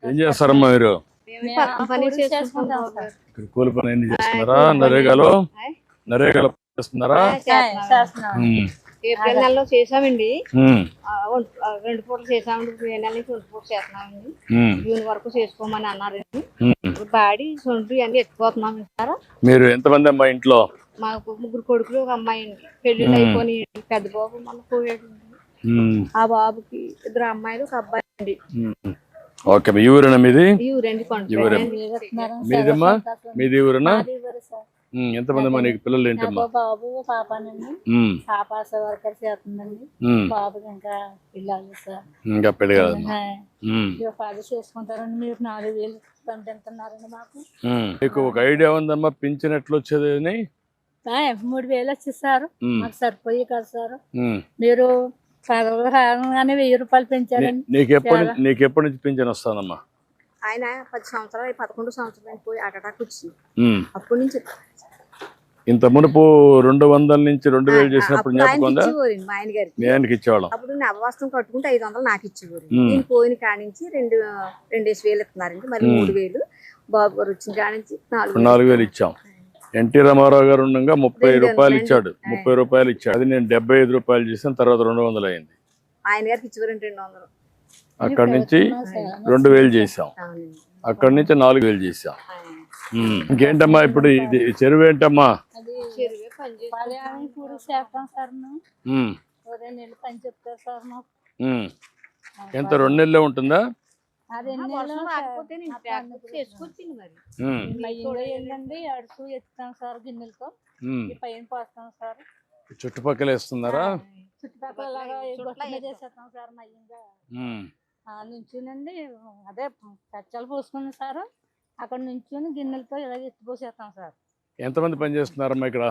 ఏం చేస్తారమ్మా మీరు? కూలి పని ఎన్ని చేస్తున్నారా? నరేగాలో చేస్తున్నారా? ఏప్రిల్ నెలలో చేసామండి, 2 పూటలు చేసామండి. మే నెల నుంచి 2 పూటలు చేస్తున్నామండి. జూన్ వరకు చేసుకోమని అన్నారండి. బాడీ సొంటి అన్ని ఎత్తుకోతున్నాం సార్. మీరు ఎంతమంది అమ్మా ఇంట్లో? మాకు 3 కొడుకులు, 1 అమ్మాయి అండి. పెళ్లిళ్ళు అయిపోయి పెద్ద బాబు మన పోయాడు. ఆ బాబుకి 2 అమ్మాయిలు, 1 అబ్బాయి అండి. ఓకే, మీ ఊరేనా మీది? ఈ ఊరండి. మీదమ్మా? మీది ఊరేనా? ఎంతమంది అమ్మా నీకు పిల్లలు? ఏంటమ్మా? బాబు పాపనండి. పాప వర్కర్ చేస్తుందండి. బాబుకి ఇంకా పిల్లలు సార్. ఇంకా పెళ్లి కాదు. పది చేసుకుంటారండి. మీరు 4,000 పంపిస్తున్నారండి మాకు. మీకు ఒక ఐడియా ఉందమ్మా పింఛన్ ఎట్లా వచ్చేది అని? 3,000 వచ్చేసారు. మాకు సరిపోయి కదా సార్. మీరు పదవగానే 1,000 రూపాయలు పెంచారండి. నీకెప్పటి నుంచి పింఛన్ వస్తానమ్మా? ఆయన 10 సంవత్సరాలు, 11 సంవత్సరాలు పోయి అటాక్ వచ్చింది. అప్పటి నుంచి ఇంత మునుపు 200 నుంచి 2,000 చేసినప్పుడు జ్ఞాపకం ఉందా? మా ఆయన గారికి మీ ఆయనకి ఇచ్చేవాళ్ళం. అప్పుడు నవవాస్తవం కట్టుకుంటే 500 నాకు ఇచ్చేవారు. నేను పోయిన కాడి నుంచి 2,000 ఇస్తున్నారండి. మరి 3,000 బాబు గారు వచ్చిన కాడి నుంచి 4,000 ఇచ్చాం. ఎన్టీ రామారావు గారు ఉండగా 30 రూపాయలు ఇచ్చాడు. 30 రూపాయలు ఇచ్చాడు. అది నేను 75 రూపాయలు చేసాను. తర్వాత 200 అయింది. ఆయన గారికి ఇచ్చేవారండి 200. అక్కడి నుంచి 2,000 చేసాం. అక్కడి నుంచి 4,000 చేసాం. ఇంకేంటమ్మా ఇప్పుడు ఇది చెరువు ఏంటమ్మా? ఎంత 2 నెలలే ఉంటుందా? అడుగు ఎత్తుతాం సార్ గిన్నెలతో. పైన పోస్తాం సార్. చుట్టుపక్కల వేస్తున్నారా? చుట్టుపక్కల చేసేస్తాం సార్. మయ్యంగా నుంచునండి అదే కచ్చాలు పోసుకుని సార్. అక్కడ నుంచి గిన్నెలతో ఇలా ఎత్తిపోసేస్తాం సార్. ఎంతమంది పని చేస్తున్నారమ్మా ఇక్కడ?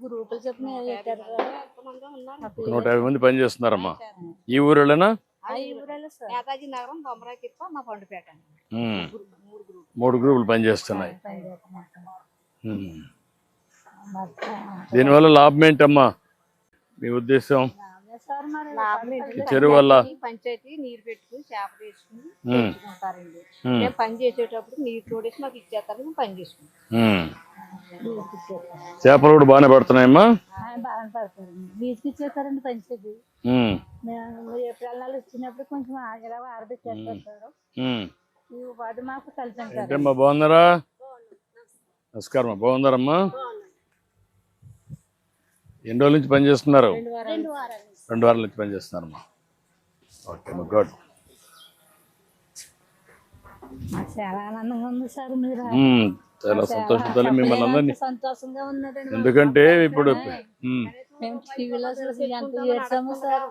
గ్రూపులు చెప్పిన 150 మంది పని చేస్తున్నారమ్మా. ఈ ఊరేనా? నేతాజీ నగరం, బొమ్మరాకిప్ప, మా పండుపేట. 3 గ్రూపులు పని చేస్తున్నాయి. దీనివల్ల లాభం ఏంటమ్మా మీ ఉద్దేశం? చెరువు వల్ల పంచాయతీ నీరు పెట్టుకుని చేప తీసుకుని తెచ్చుకుంటారండి. మేము పని చేసేటప్పుడు నీరు తోడేసి మాకు ఇచ్చేస్తారు. మేము పని చేసుకుంటాం. చేపలు కూడా బాగానే పడుతున్నాయమ్మా? బాగానే పడతారండి. బీచ్కి ఇచ్చేస్తారండి పంచాయతీ. ఏప్రిల్ నెల వచ్చినప్పుడు కొంచెం ఇలా ఆరబెట్టేస్తారు. అది మాకు కలిసి బాగున్నారా? నమస్కారం. బాగున్నారమ్మా? ఎన్ని రోజుల నుంచి పని చేస్తున్నారు? 2 వారాల నుంచి పని చేస్తున్నారమ్మా. Okay, good. చాలా ఆనందంగా ఉంది సార్. మీరు చాలా సంతోషంతో మిమ్మల్ని అందరినీ. సంతోషంగా ఉన్నదండి. ఎందుకంటే ఇప్పుడు మేము టీవీలో చేసాము సార్.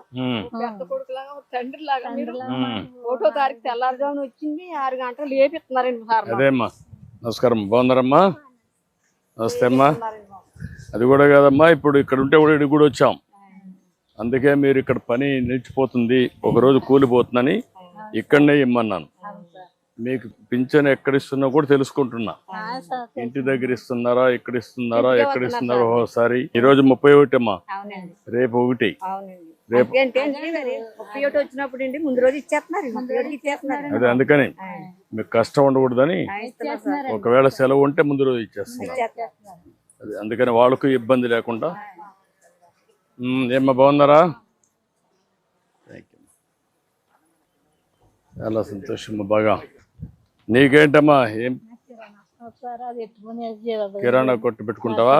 తండ్రి లాగా 1వ తారీఖు తెల్లారుజామున వచ్చింది, 6 గంటలు లేపిస్తున్నారండి సార్. అదేమ్మా. నమస్కారం. బాగున్నారమ్మా? నమస్తే అమ్మా. అది కూడా కాదమ్మా, ఇప్పుడు ఇక్కడ ఉంటే కూడా ఇక్కడికి కూడా వచ్చాం. అందుకే మీరు ఇక్కడ పని నిలిచిపోతుంది, ఒకరోజు కూలిపోతుందని ఇక్కడనే ఇమ్మన్నాను. మీకు పింఛన్ ఎక్కడ ఇస్తున్నా కూడా తెలుసుకుంటున్నా. ఇంటి దగ్గర ఇస్తున్నారా, ఇక్కడ ఇస్తున్నారా, ఎక్కడ ఇస్తున్నారో ఒకసారి. ఈరోజు 31 అమ్మా, రేపు 1. రేపు వచ్చినప్పుడు ముందు రోజు ఇచ్చేస్తున్నారు. అదే అందుకని మీకు కష్టం ఉండకూడదని ఒకవేళ సెలవు ఉంటే ముందు రోజు ఇచ్చేస్తున్నారు. అది అందుకని వాళ్ళకు ఇబ్బంది లేకుండా. ఏమ్మా బాగున్నారా? చాలా సంతోషమ్మా. బాగా. నీకేంటమ్మా? ఏం కిరాణా కొట్టు పెట్టుకుంటావా?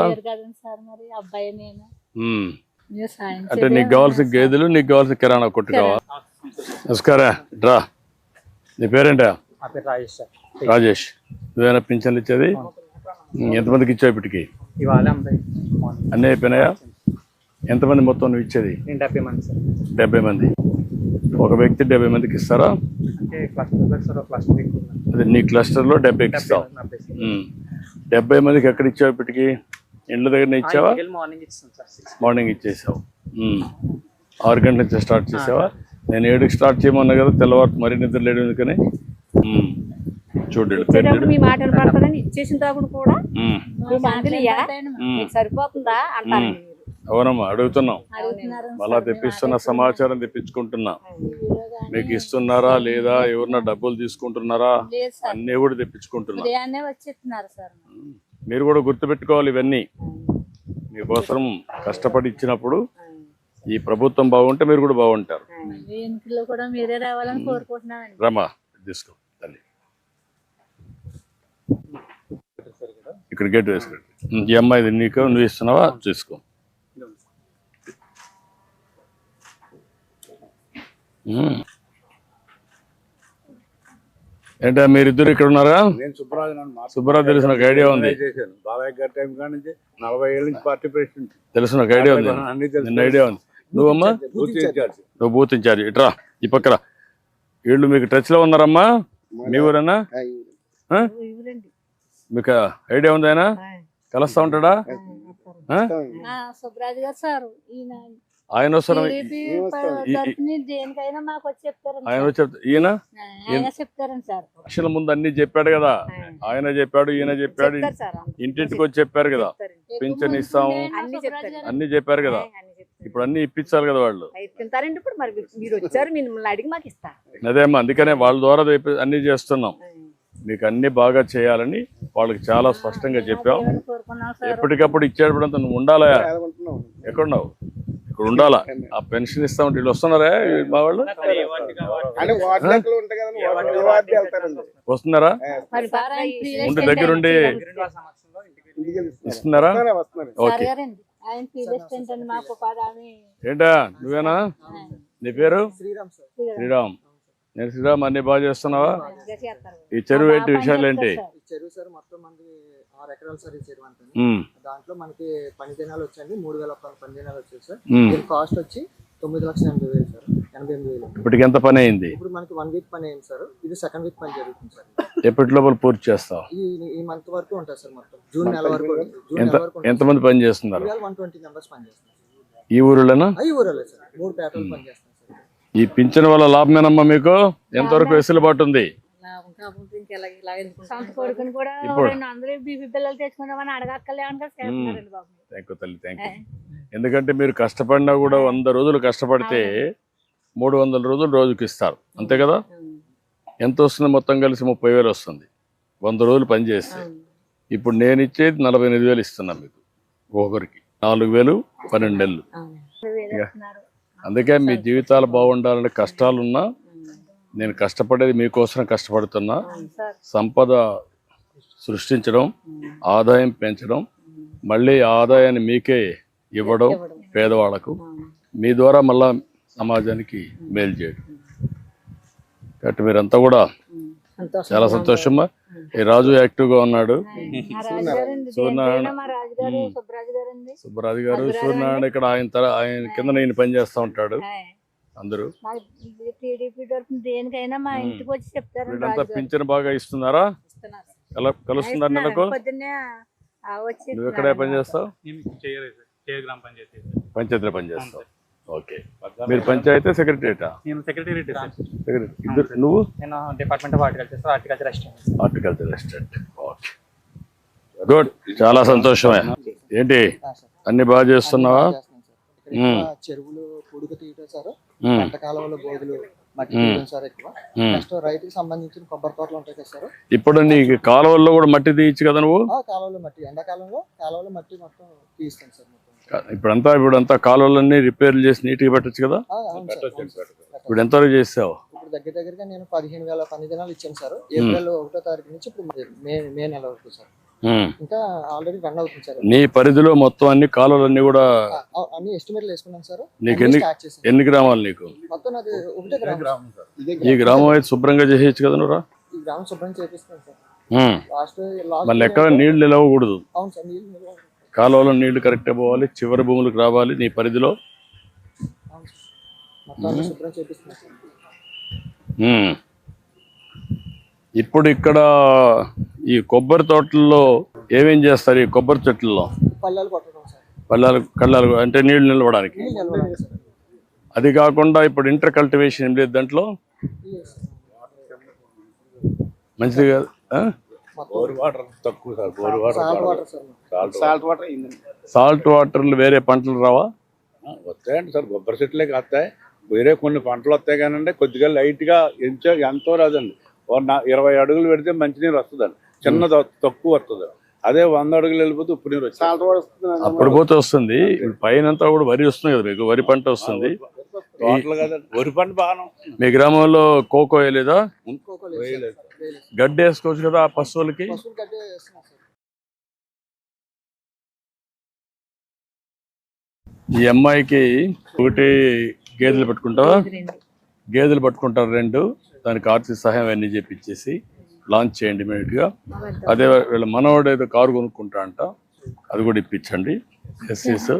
అంటే నీకు కావాల్సిన గేదెలు, నీకు కావాల్సిన కిరాణా కొట్టు కావా? నమస్కారం. డ్రా. నీ పేరేంటా? రాజేష్. నువ్వేనా పింఛన్లు ఇచ్చేది? ఎంతమందికి ఇచ్చావు ఇప్పటికి? అన్నీ అయిపోయినాయా? ఎంతమంది మొత్తం నువ్వు ఇచ్చేది? 70 మంది. ఒక వ్యక్తి 70 మందికి ఇస్తారా? అదే నీ క్లస్టర్లో 70కి ఇస్తావు. 70 మందికి ఎక్కడ ఇచ్చావు ఇప్పటికి? ఇండ్ల దగ్గర ఇచ్చావా? మార్నింగ్ ఇచ్చేసావు. 6 గంటల నుంచి స్టార్ట్ చేసావా? నేను 7కి స్టార్ట్ చేయమన్నా కదా, తెల్లవారు మరీ నిద్ర లేడు. ఎందుకని చూడండి, మీ మాటలు పడతానని ఇచ్చేసిన తర్వాత కూడా సరిపోతుందా అంటారు. అవునమ్మా అడుగుతున్నాం, అడుగుతున్నారు మళ్ళా తెప్పిస్తున్న సమాచారం తెప్పించుకుంటున్నా. మీకు ఇస్తున్నారా లేదా, ఎవరన్నా డబ్బులు తీసుకుంటున్నారా, లేదు సార్, అన్నీ కూడా తెప్పించుకుంటున్నా. ఉదయాన్నే వచ్చేస్తున్నారు సార్. మీరు కూడా గుర్తుపెట్టుకోవాలి ఇవన్నీ. మీకోసం కష్టపడి ఇచ్చినప్పుడు ఈ ప్రభుత్వం బాగుంటే మీరు కూడా బాగుంటారు. మీ ఇంట్లో కూడా మీరే రావాలని కోరుకుంటున్నామండి. రమా తీసుకో తల్లి, ఇక్కడ గేట్ వేసుకోండి. ఈ అమ్మాయిది నీకు, నువ్వు ఇస్తున్నావా చూసుకో. ఏంటా మీరిద్దరు ఇక్కడ ఉన్నారా? నేను సుబ్బరాజు సుబ్బరాజు తెలుసు, నాకు ఐడియా ఉంది. చేశాను బాలయ్య గారి టైం కాడి నుంచి 40 ఏళ్ళ నుంచి పార్టీ ప్రెసిడెంట్. తెలుసు, నాకు ఐడియా ఉంది, అన్ని తెలుసు. నిన్న ఐడియా ఉంది. నువ్వమ్మా? Booth incharge. నువ్వు బూత్ ఇన్ఛార్జ్. ఇట్రా ఈ పక్కన. వీళ్ళు మీకు టచ్ లో ఉన్నారమ్మా? మీ ఊరన్నా? ఇవ్వరండి. మీకు ఐడియా ఉంది? ఆయన కలుస్తా ఉంటాడా? సుబ్రాజు గారు సార్, ఈయన ఆయన వస్తారా? తరఫుని దేనికైనా మాకు వచ్చి చెప్తారండి. ఆయన వచ్చి ఈయన ఆయన చెప్తారండి సార్. లక్షల ముందు అన్ని చెప్పాడు కదా, ఆయన చెప్పాడు, ఈయన చెప్పాడు, ఇంటింటికి వచ్చి చెప్పారు కదా, పింఛన్ ఇస్తాము అన్ని చెప్పారు కదా. ఇప్పుడు అన్ని ఇప్పించాలి కదా వాళ్ళు. తింటారండి. ఇప్పుడు మరి మీరు వచ్చారు, మిమ్మల్ని అడిగి మాకు ఇస్తారు. అదేమ్మా, అందుకనే వాళ్ళ ద్వారా అన్ని చేస్తున్నాం. మీకు అన్ని బాగా చేయాలని వాళ్ళకి చాలా స్పష్టంగా చెప్పాం. ఎప్పటికప్పుడు ఇచ్చేటప్పుడు నువ్వు ఉండాలా? ఎక్కడున్నావు? ఇక్కడ ఉండాలా. ఆ పెన్షన్ ఇస్తా ఉంటే వీళ్ళు వస్తున్నారా మా వాళ్ళు? వస్తున్నారా? ఉండి దగ్గరుండి ఇస్తున్నారా? ఓకే. ఏంటా నువ్వేనా? నీ పేరు? శ్రీరామ్. నేను శ్రీరామ్, అన్ని బాగా చేస్తున్నావా? ఈ చెరువు ఏంటి, విషయాలు ఏంటి? చెరువు సార్ మొత్తం మనకి 6 ఎకరాలు సార్. ఈ చెరువు అంటే దాంట్లో మనకి పని దినాలు వచ్చండి, 3,000 పని దినాలు వచ్చాయి సార్. దీని కాస్ట్ వచ్చి 9,80,000 సార్, 88,000. ఇప్పటికి ఎంత పని అయింది? ఇప్పుడు మనకి 1 వీక్ పని అయింది సార్. ఇది సెకండ్ వీక్ పని జరుగుతుంది సార్. ఎప్పటి లోపల పూర్తి చేస్తావు? ఈ మంత్ వరకు ఉంటుంది సార్. మొత్తం జూన్ నెల వరకు. ఎంతమంది పని చేస్తున్నారు? 120 మెంబర్స్ పని చేస్తున్నారు. ఈ ఊరిలోనా? ఈ ఊరలే సార్, 3 పేటలు పని చేస్తున్నారు. ఈ పింఛన్ వల్ల లాభమేనమ్మా మీకు? ఎంతవరకు వెసులుబాటు ఉంది? కొడుకుని కూడా అందరూ బీపీ పిల్లలు తెచ్చుకున్నామని అడగక్కర్లేమని బాబు. థ్యాంక్ యూ తల్లి, థ్యాంక్ యూ. ఎందుకంటే మీరు కష్టపడినా కూడా 100 రోజులు కష్టపడితే 300 రోజులు రోజుకి ఇస్తారు, అంతే కదా? ఎంత వస్తుంది? మొత్తం కలిసి 30,000 వస్తుంది 100 రోజులు పని చేస్తే. ఇప్పుడు నేను ఇచ్చేది 48,000 ఇస్తున్నా మీకు ఒకరికి. 4,000 12 నెలలు. అందుకే మీ జీవితాలు బాగుండాలని కష్టాలున్నా నేను కష్టపడేది మీకోసం కష్టపడుతున్నా. సంపద సృష్టించడం, ఆదాయం పెంచడం, మళ్ళీ ఆదాయాన్ని మీకే ఇవ్వడం పేదవాళ్లకు, మీ ద్వారా మళ్ళా సమాజానికి మేలు చేయడం. కాబట్టి మీరంతా కూడా చాలా సంతోషమా. ఈ రాజు యాక్టివ్గా ఉన్నాడు, సుబ్బరాజు గారు, సూర్యనారాయణ ఇక్కడ ఆయన కింద నేను పని చేస్తా ఉంటాడు. అందరూ దేనికైనా మా ఇంటికి వచ్చి చెప్తారు. వీళ్ళంతా పింఛన్ బాగా ఇస్తున్నారా? కలుస్తున్నారు నెలకు? నువ్వు ఎక్కడే పని చేస్తావు? పంచాయతీలో పని చేస్తావు. ఓకే. మీరు పంచాయతీ సెక్రటరీటా? నువ్వు? Department of horticulture assistant. Okay, good, చాలా సంతోషమే. ఏంటి అన్ని బాగా చేస్తున్నావా? చెరువులు పొడుగు తీయటం సార్, పంట కాలంలో బోధులు మట్టి తీయడం సార్ ఎక్కువ. నెక్స్ట్ రైతుకి సంబంధించిన కొబ్బరి తోటలు ఉంటాయి కదా సార్. ఇప్పుడు నీకు కాలువల్లో కూడా మట్టి తీయచ్చు కదా నువ్వు? కాలువలో మట్టి, ఎండాకాలంలో కాలువలో మట్టి మొత్తం తీస్తాను సార్. ఇప్పుడంతా కాలువలన్నీ రిపేర్లు చేసి నీట్గా పెట్టచ్చు కదా? ఇప్పుడు ఎంతవరకు చేసావు? ఇప్పుడు దగ్గరగా నేను 15,000 పని దినాలు ఇచ్చాను సార్. ఏప్రిల్ 1వ తారీఖు నుంచి ఇప్పుడు మే నెల వరకు సార్. ఇంకా ఆల్రెడీ రన్ అవుతుంది సార్. నీ పరిధిలో మొత్తం అన్ని కాలువలన్నీ కూడా అన్ని ఎస్టిమేట్లు వేసుకున్నాను సార్. నీకు ఎన్ని గ్రామాలు? నీకు మొత్తం అది ఒకటే గ్రామం. ఈ గ్రామం అయితే శుభ్రంగా చేసేయచ్చు కదా నువ్వు? ఈ గ్రామం శుభ్రం చేపిస్తాను సార్. మళ్ళీ ఎక్కడ నీళ్లు నిలవకూడదు. అవును సార్, నీళ్ళు కాలువలో నీళ్లు కరెక్ట్గా పోవాలి, చివరి భూములకు రావాలి నీ పరిధిలో. శుభ్రం చేపిస్తాను సార్. ఇప్పుడు ఇక్కడ ఈ కొబ్బరి తోటల్లో ఏమేం చేస్తారు? ఈ కొబ్బరి చెట్లలో పళ్ళాలు కొట్టడం సార్. కళ్ళాలు అంటే నీళ్లు నిలవడానికి. అది కాకుండా ఇప్పుడు ఇంటర్ కల్టివేషన్ ఏం లేదు దాంట్లో? మంచిది కాదు. బోర్ వాటర్ తక్కువ sir. Bore water salt water sir salt water అయిందండి. సాల్ట్ వాటర్లు వేరే పంటలు రావా? వస్తాయండి సార్, కొబ్బరి చెట్లే కాస్తాయి. వేరే కొన్ని పంటలు వస్తాయి కానండి, కొద్దిగా లైట్గా ఎంతో రాదండి. 20 అడుగులు పెడితే మంచినీరు వస్తుందండి, చిన్న తక్కువ వస్తుంది. అదే 100 అడుగులు వెళ్ళిపోతే ఉప్పు నీరు వస్తుంది. సాల్ట్ వాటర్ వస్తుంది. అప్పుడు పోతే వస్తుంది. పైన కూడా వరి వస్తుంది కదా మీకు, వరి పంట వస్తుంది. టోటల్ కదండి, వరి పంట బాగానే వస్తుంది. మీ గ్రామంలో కోకో వేయలేదా? కోకో లేదు సార్. వేయలేదు. వేయలేదు. గడ్డి వేసుకోవచ్చు కదా ఆ పశువులకి. పశువులు గడ్డి వేస్తున్నాం సార్. ఈ అమ్మాయికి ఒకటి గేదెలు పట్టుకుంటావా? గేదెలు పట్టుకుంటారు 2. దానికి ఆర్థిక సహాయం అన్నీ చేపించేసి లాంచ్ చేయండి ఇమీడియట్గా. అదే వీళ్ళ మనవాడు ఏదో కారు కొనుక్కుంటా అంట, అది కూడా ఇప్పించండి. ఎస్సీస్.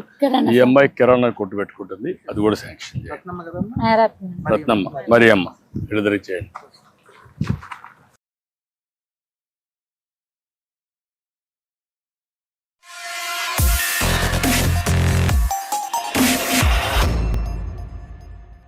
ఈ అమ్మాయి కిరాణా కొట్టు పెట్టుకుంటుంది, అది కూడా శాంక్షన్ చేయండి. రత్నమ్మ కదమ్మా. రత్నమ్మ, మరి అమ్మ విడుదల చేయండి.